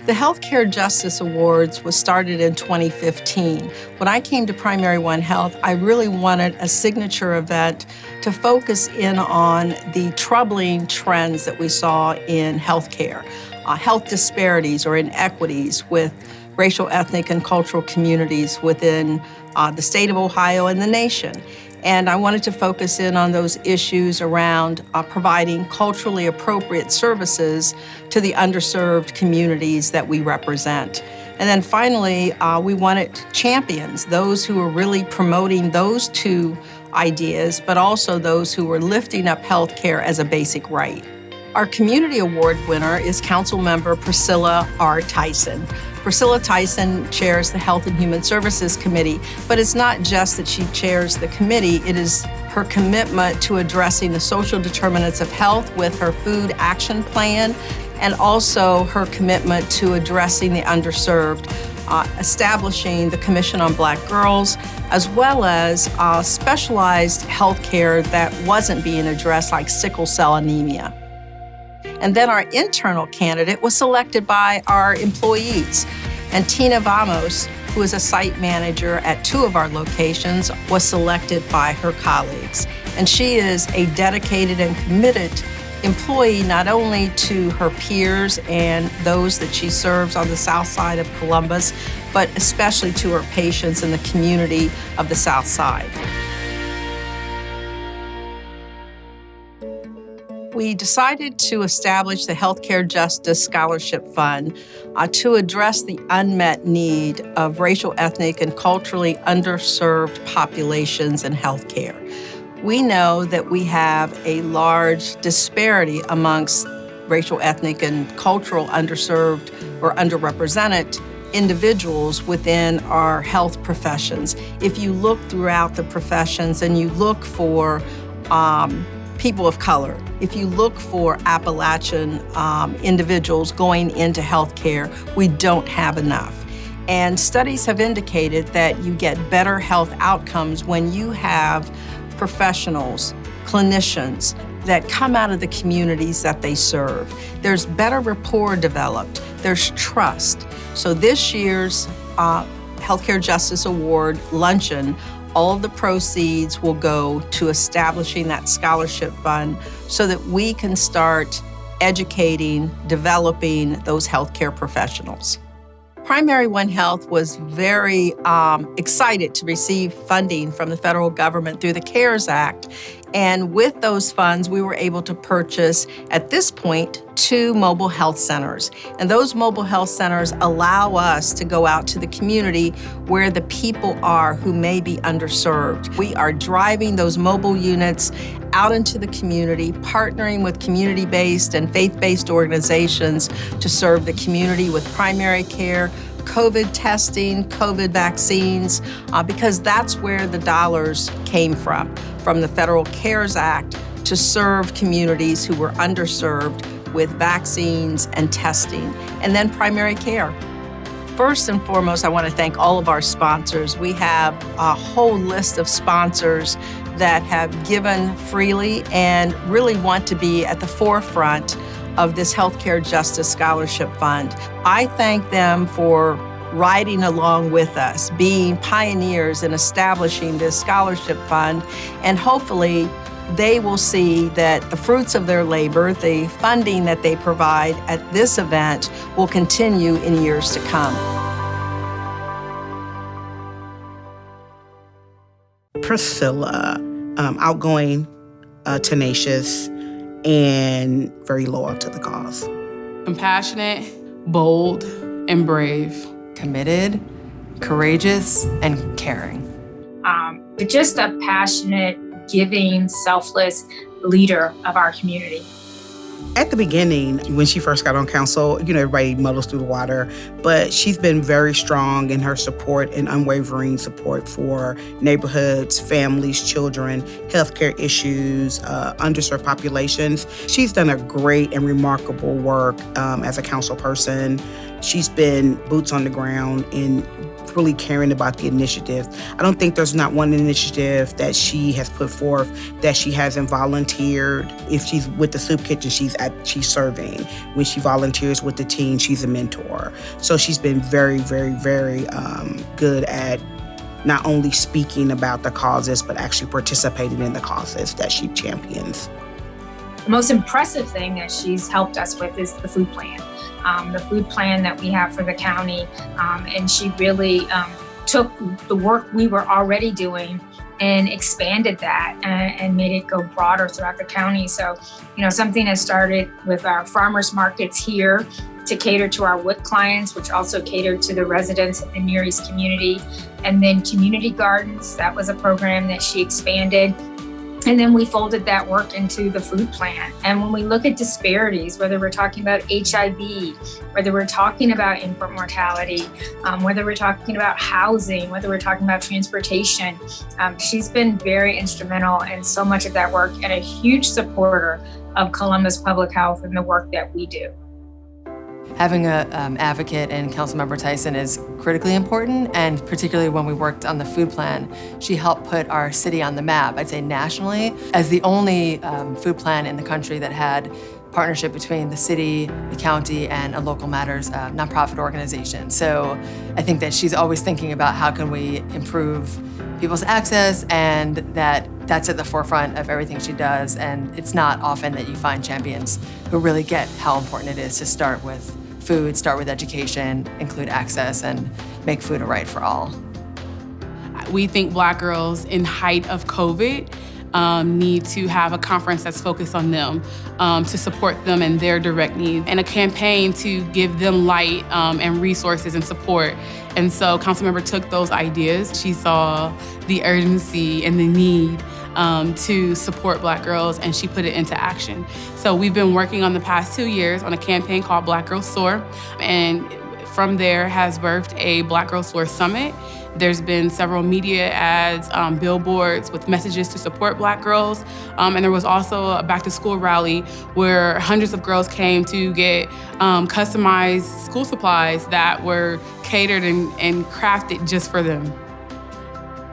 The Healthcare Justice Awards was started in 2015. When I came to PrimaryOne Health, I really wanted a signature event to focus in on the troubling trends that we saw in healthcare, health disparities or inequities with racial, ethnic, and cultural communities within the state of Ohio and the nation. And I wanted to focus in on those issues around providing culturally appropriate services to the underserved communities that we represent. And then finally, we wanted champions, those who are really promoting those two ideas, but also those who are lifting up healthcare as a basic right. Our community award winner is Councilmember Priscilla R. Tyson. Priscilla Tyson chairs the Health and Human Services Committee, but it's not just that she chairs the committee, it is her commitment to addressing the social determinants of health with her food action plan, and also her commitment to addressing the underserved, establishing the Commission on Black Girls, as well as specialized health care that wasn't being addressed, like sickle cell anemia. And then our internal candidate was selected by our employees. And Tina Vamos, who is a site manager at 2 of our locations, was selected by her colleagues. And she is a dedicated and committed employee not only to her peers and those that she serves on the south side of Columbus, but especially to her patients in the community of the south side. We decided to establish the Healthcare Justice Scholarship Fund to address the unmet need of racial, ethnic, and culturally underserved populations in healthcare. We know that we have a large disparity amongst racial, ethnic, and cultural underserved or underrepresented individuals within our health professions. If you look throughout the professions and you look for people of color, if you look for Appalachian individuals going into healthcare, we don't have enough. And studies have indicated that you get better health outcomes when you have professionals, clinicians that come out of the communities that they serve. There's better rapport developed, there's trust. So this year's Healthcare Justice Award luncheon, all of the proceeds will go to establishing that scholarship fund so that we can start educating, developing those healthcare professionals. PrimaryOne Health was very excited to receive funding from the federal government through the CARES Act. And with those funds, we were able to purchase, at this point, 2 mobile health centers. And those mobile health centers allow us to go out to the community where the people are who may be underserved. We are driving those mobile units out into the community, partnering with community-based and faith-based organizations to serve the community with primary care, COVID testing, COVID vaccines, because that's where the dollars came from the Federal CARES Act to serve communities who were underserved with vaccines and testing, and then primary care. First and foremost, I want to thank all of our sponsors. We have a whole list of sponsors that have given freely and really want to be at the forefront of this Healthcare Justice Scholarship Fund. I thank them for riding along with us, being pioneers in establishing this scholarship fund, and hopefully they will see that the fruits of their labor, the funding that they provide at this event, will continue in years to come. Priscilla, outgoing, tenacious, and very loyal to the cause. Compassionate, bold, and brave. Committed, courageous, and caring. But just a passionate, giving, selfless leader of our community. At the beginning, when she first got on council, everybody muddles through the water, but she's been very strong in her support and unwavering support for neighborhoods, families, children, healthcare issues, underserved populations. She's done a great and remarkable work as a council person. She's been boots on the ground and really caring about the initiative. I don't think there's not one initiative that she has put forth that she hasn't volunteered. If she's with the soup kitchen, she's serving. When she volunteers with the team, she's a mentor. So she's been very, very, very good at not only speaking about the causes, but actually participating in the causes that she champions. The most impressive thing that she's helped us with is the food plan. The food plan that we have for the county, and she really took the work we were already doing and expanded that and made it go broader throughout the county. So, something that started with our farmers markets here to cater to our WIC clients, which also catered to the residents of the Near East community, and then community gardens. That was a program that she expanded. And then we folded that work into the food plan. And when we look at disparities, whether we're talking about HIV, whether we're talking about infant mortality, whether we're talking about housing, whether we're talking about transportation, she's been very instrumental in so much of that work and a huge supporter of Columbus Public Health and the work that we do. Having an advocate in Councilmember Tyson is critically important, and particularly when we worked on the food plan, she helped put our city on the map, I'd say nationally, as the only food plan in the country that had partnership between the city, the county, and a Local Matters nonprofit organization. So I think that she's always thinking about how can we improve people's access, and that's at the forefront of everything she does. And it's not often that you find champions who really get how important it is to start with food, start with education, include access, and make food a right for all. We think Black girls in height of COVID need to have a conference that's focused on them, to support them and their direct needs, and a campaign to give them light and resources and support. And so Councilmember took those ideas. She saw the urgency and the need to support Black girls, and she put it into action. So we've been working on the past 2 years on a campaign called Black Girls Soar, and from there has birthed a Black Girls Soar Summit. There's been several media ads, billboards with messages to support Black girls. And there was also a back to school rally where hundreds of girls came to get customized school supplies that were catered and crafted just for them.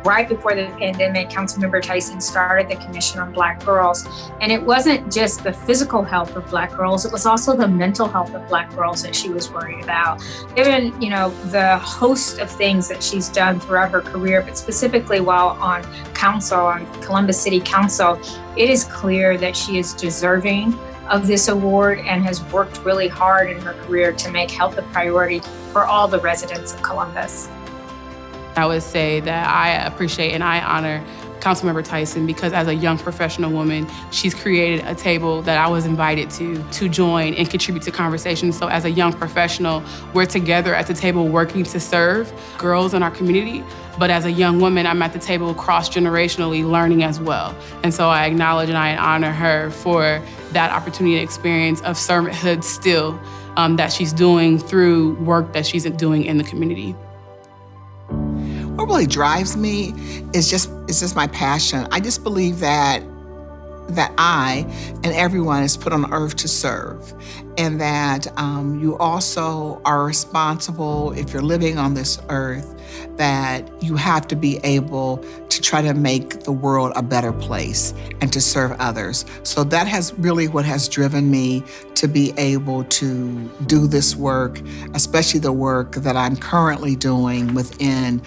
Right before the pandemic, Councilmember Tyson started the Commission on Black Girls. And it wasn't just the physical health of Black girls, it was also the mental health of Black girls that she was worried about. Given, the host of things that she's done throughout her career, but specifically while on council, on Columbus City Council, it is clear that she is deserving of this award and has worked really hard in her career to make health a priority for all the residents of Columbus. I would say that I appreciate and I honor Councilmember Tyson because as a young professional woman, she's created a table that I was invited to join and contribute to conversations. So as a young professional, we're together at the table working to serve girls in our community. But as a young woman, I'm at the table cross-generationally learning as well. And so I acknowledge and I honor her for that opportunity and experience of servanthood still that she's doing through work that she's doing in the community. What really drives me is just my passion. I just believe that I and everyone is put on earth to serve, and that you also are responsible, if you're living on this earth, that you have to be able to try to make the world a better place and to serve others. So that has really what has driven me to be able to do this work, especially the work that I'm currently doing within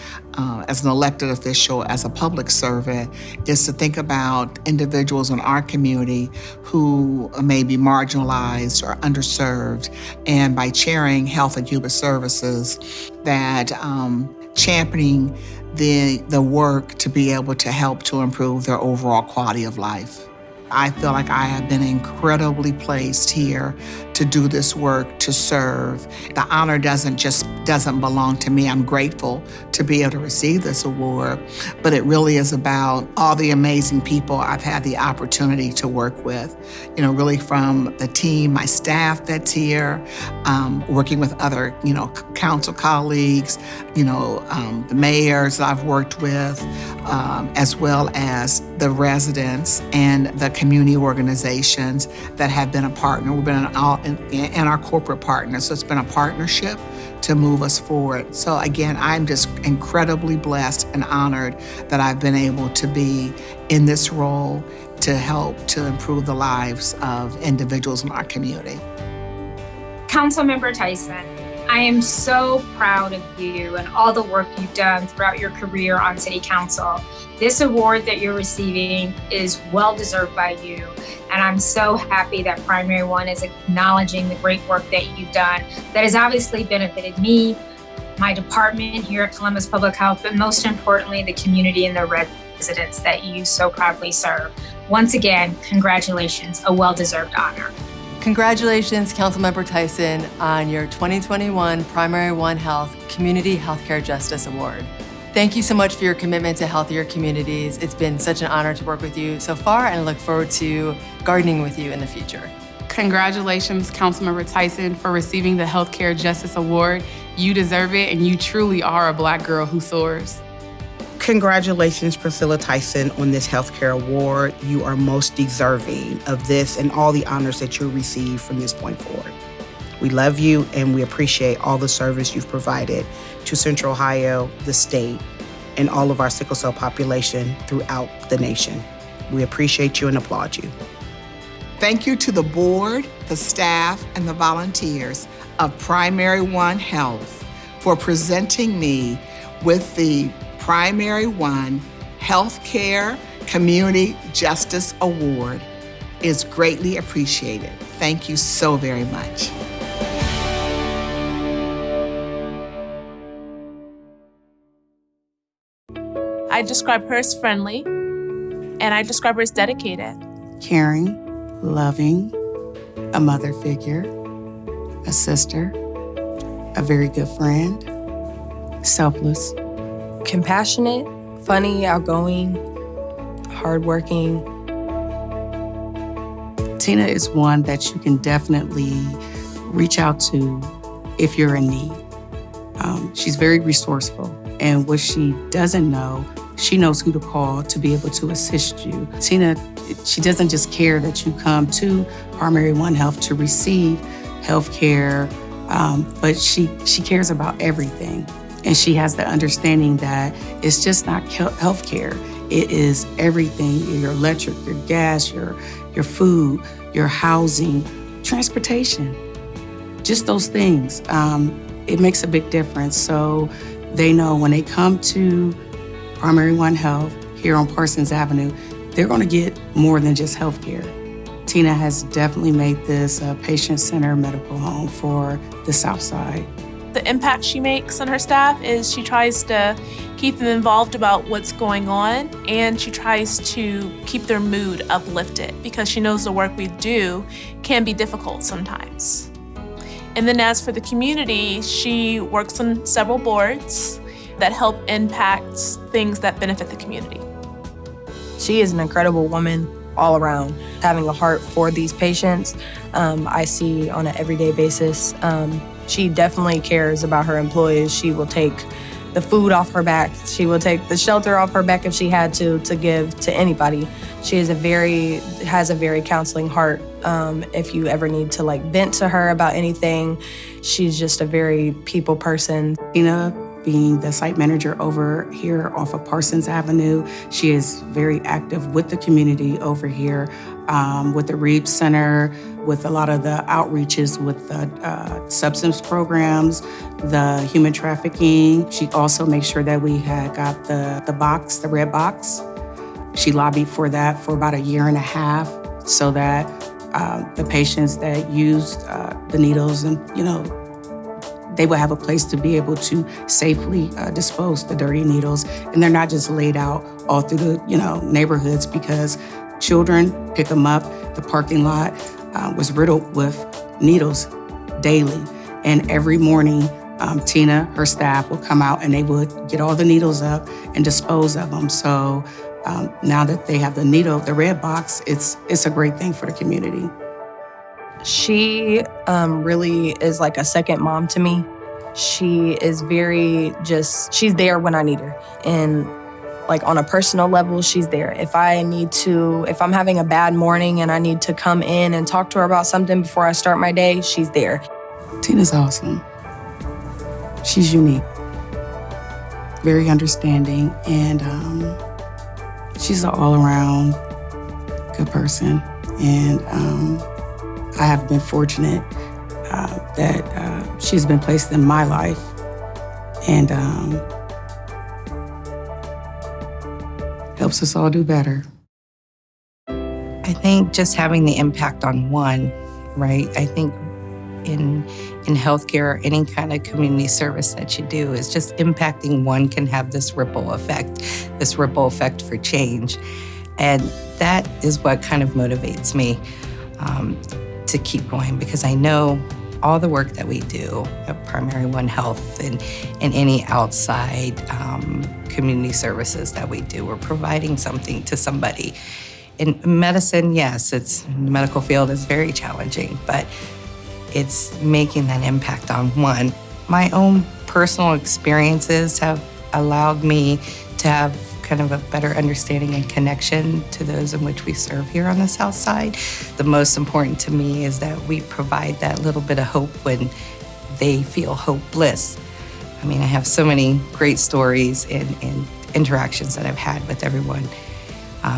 as an elected official, as a public servant, is to think about individuals in our community who may be marginalized or underserved, and by chairing Health and Human Services, that championing the work to be able to help to improve their overall quality of life. I feel like I have been incredibly placed here to do this work, to serve. The honor doesn't belong to me. I'm grateful to be able to receive this award, but it really is about all the amazing people I've had the opportunity to work with. Really from the team, my staff that's here, working with other, council colleagues, the mayors that I've worked with, as well as the residents and the community organizations that have been a partner. We've been and our corporate partners. So it's been a partnership to move us forward. So again, I'm just incredibly blessed and honored that I've been able to be in this role to help to improve the lives of individuals in our community. Councilmember Tyson, I am so proud of you and all the work you've done throughout your career on City Council. This award that you're receiving is well deserved by you. And I'm so happy that PrimaryOne is acknowledging the great work that you've done that has obviously benefited me, my department here at Columbus Public Health, but most importantly, the community and the residents that you so proudly serve. Once again, congratulations, a well-deserved honor. Congratulations, Councilmember Tyson, on your 2021 PrimaryOne Health Community Healthcare Justice Award. Thank you so much for your commitment to healthier communities. It's been such an honor to work with you so far, and I look forward to gardening with you in the future. Congratulations, Councilmember Tyson, for receiving the Healthcare Justice Award. You deserve it, and you truly are a Black girl who soars. Congratulations, Priscilla Tyson, on this healthcare award. You are most deserving of this and all the honors that you'll receive from this point forward. We love you and we appreciate all the service you've provided to Central Ohio, the state, and all of our sickle cell population throughout the nation. We appreciate you and applaud you. Thank you to the board, the staff, and the volunteers of PrimaryOne Health for presenting me with the PrimaryOne Healthcare Community Justice Award. Is greatly appreciated. Thank you so very much. I describe her as friendly, and I describe her as dedicated. Caring, loving, a mother figure, a sister, a very good friend, selfless. Compassionate, funny, outgoing, hardworking. Tina is one that you can definitely reach out to if you're in need. She's very resourceful, and what she doesn't know, she knows who to call to be able to assist you. Tina, she doesn't just care that you come to PrimaryOne Health to receive health care, but she cares about everything. And she has the understanding that it's just not health care. It is everything, your electric, your gas, your food, your housing, transportation, just those things. It makes a big difference. So they know when they come to PrimaryOne Health here on Parsons Avenue, they're gonna get more than just health care. Tina has definitely made this a patient-centered medical home for the South Side. The impact she makes on her staff is she tries to keep them involved about what's going on, and she tries to keep their mood uplifted because she knows the work we do can be difficult sometimes. And then as for the community, she works on several boards that help impact things that benefit the community. She is an incredible woman all around, having a heart for these patients. I see on an everyday basis. She definitely cares about her employees. She will take the food off her back. She will take the shelter off her back if she had to give to anybody. She is has a very counseling heart. If you ever need to vent to her about anything, she's just a very people person. Tina, being the site manager over here off of Parsons Avenue, she is very active with the community over here, with the Reeb Center, with a lot of the outreaches with the substance programs, the human trafficking. She also makes sure that we had got the box, the red box. She lobbied for that for about 1.5 years so that the patients that used the needles and, they will have a place to be able to safely dispose the dirty needles. And they're not just laid out all through the neighborhoods, because children pick them up. The parking lot was riddled with needles daily. And every morning, Tina, her staff, will come out and they would get all the needles up and dispose of them. So now that they have the red box, it's a great thing for the community. She really is like a second mom to me. She is she's there when I need her. And Like on a personal level, she's there. If I'm having a bad morning and I need to come in and talk to her about something before I start my day, she's there. Tina's awesome. She's unique, very understanding, and she's an all-around good person. And I have been fortunate that she's been placed in my life. And helps us all do better. I think just having the impact on one, right? I think in healthcare, any kind of community service that you do is just impacting one can have this ripple effect for change. And that is what kind of motivates me to keep going, because I know all the work that we do at PrimaryOne Health and any outside community services that we do, we're providing something to somebody. In medicine, yes, the medical field is very challenging, but it's making that impact on one. My own personal experiences have allowed me to have kind of a better understanding and connection to those in which we serve here on the South Side. The most important to me is that we provide that little bit of hope when they feel hopeless. I mean, I have so many great stories and interactions that I've had with everyone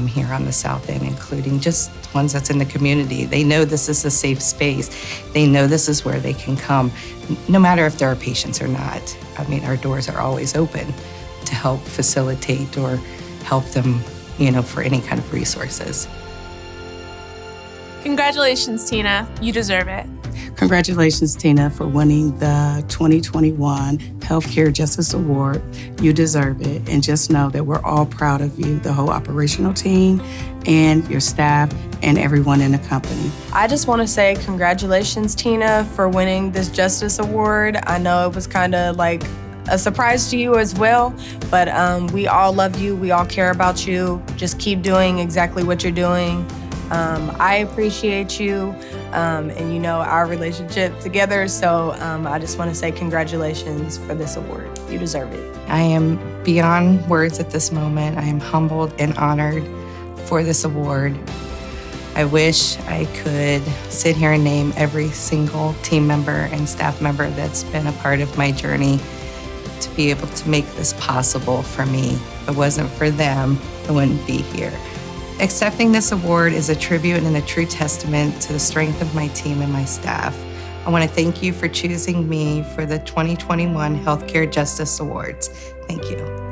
here on the South End, including just ones that's in the community. They know this is a safe space. They know this is where they can come, no matter if there are patients or not. I mean, our doors are always open to help facilitate or help them, for any kind of resources. Congratulations, Tina. You deserve it. Congratulations, Tina, for winning the 2021 Healthcare Justice Award. You deserve it. And just know that we're all proud of you, the whole operational team and your staff and everyone in the company. I just want to say congratulations, Tina, for winning this Justice Award. I know it was kind of like a surprise to you as well, but we all love you. We all care about you. Just keep doing exactly what you're doing. I appreciate you and our relationship together. So I just want to say congratulations for this award. You deserve it. I am beyond words at this moment. I am humbled and honored for this award. I wish I could sit here and name every single team member and staff member that's been a part of my journey to be able to make this possible for me. If it wasn't for them, I wouldn't be here. Accepting this award is a tribute and a true testament to the strength of my team and my staff. I want to thank you for choosing me for the 2021 Healthcare Justice Awards. Thank you.